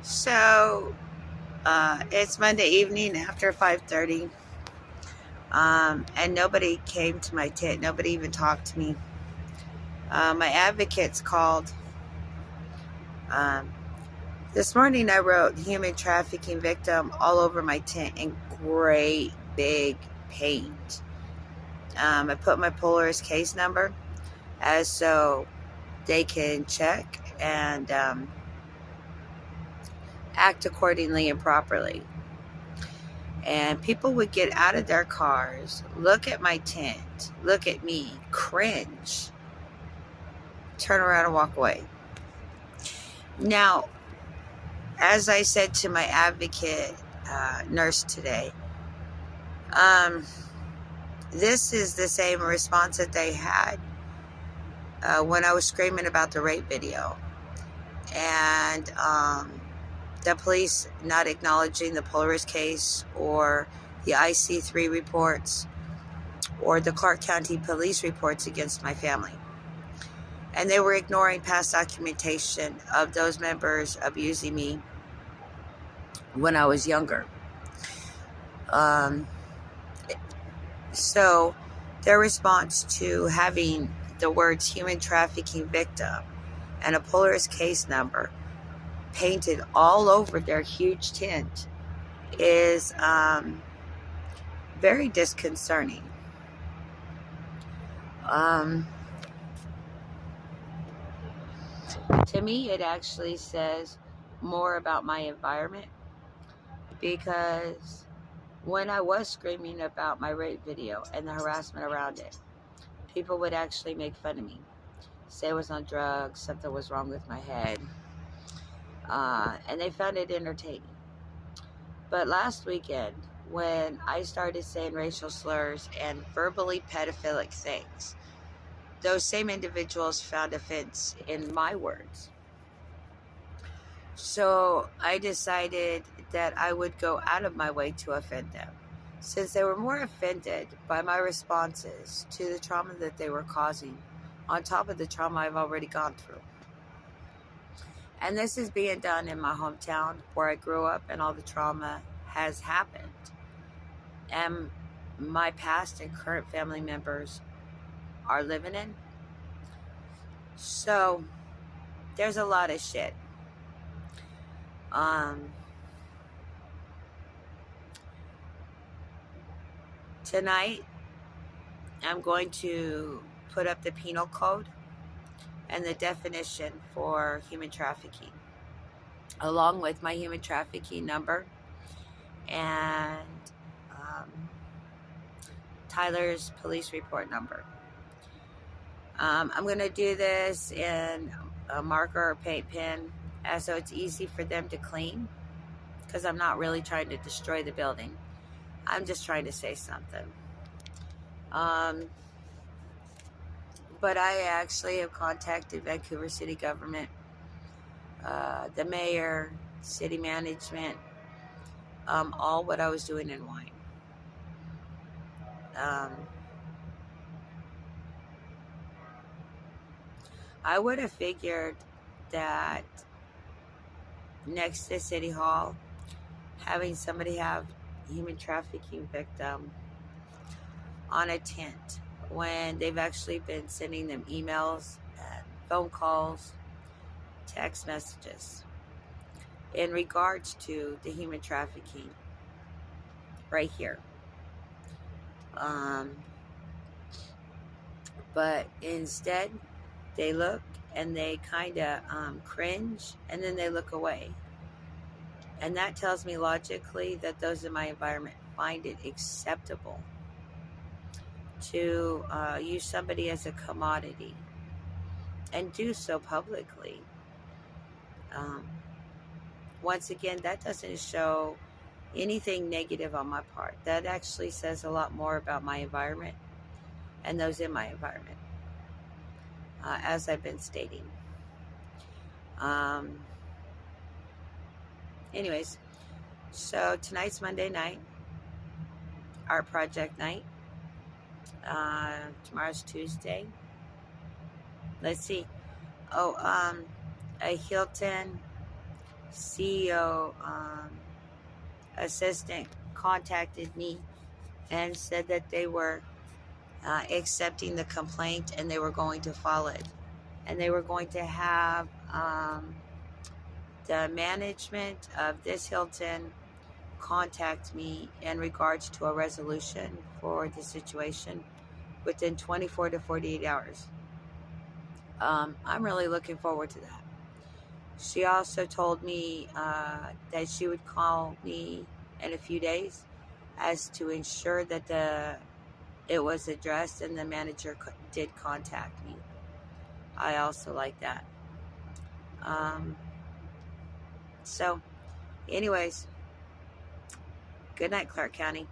So it's Monday evening after 5:30, and nobody came to my tent. Nobody even talked to me. My advocates called. Um, this morning I wrote human trafficking victim all over my tent in great big paint. I put my Polaris case number as so they can check and act accordingly and properly. And people would get out of their cars, look at my tent, look at me, cringe, turn around and walk away. Now, as I said to my advocate nurse today, this is the same response that they had when I was screaming about the rape video. And the police not acknowledging the Polaris case or the IC3 reports or the Clark County police reports against my family. And they were ignoring past documentation of those members abusing me when I was younger. So their response to having the words human trafficking victim and a Polaris case number painted all over their huge tent is very disconcerting. To me, it actually says more about my environment, because when I was screaming about my rape video and the harassment around it, people would actually make fun of me, say I was on drugs, something was wrong with my head, and they found it entertaining. But last weekend, when I started saying racial slurs and verbally pedophilic things, those same individuals found offense in my words. So I decided that I would go out of my way to offend them, since they were more offended by my responses to the trauma that they were causing, on top of the trauma I've already gone through. And this is being done in my hometown where I grew up and all the trauma has happened. And my past and current family members are living in. So there's a lot of shit. Tonight, I'm going to put up the penal code and the definition for human trafficking, along with my human trafficking number and Tyler's police report number. I'm going to do this in a marker or paint pen, so it's easy for them to clean, because I'm not really trying to destroy the building. I'm just trying to say something. But I actually have contacted Vancouver City government, the mayor, city management, all what I was doing in wine. I would have figured that next to City Hall, having somebody have human trafficking victim on a tent when they've actually been sending them emails and phone calls, text messages in regards to the human trafficking right here. But instead, they look and they kind of cringe, and then they look away. And that tells me logically that those in my environment find it acceptable to use somebody as a commodity, and do so publicly. Once again, that doesn't show anything negative on my part. That actually says a lot more about my environment and those in my environment, as I've been stating. Anyways, so tonight's Monday night, art project night. Tomorrow's Tuesday. Let's see. A Hilton CEO assistant contacted me and said that they were accepting the complaint and they were going to file it. And they were going to have the management of this Hilton contact me in regards to a resolution for the situation within 24 to 48 hours. I'm really looking forward to that. She also told me that she would call me in a few days as to ensure that it was addressed and the manager did contact me. I also like that. So, anyways, good night, Clark County.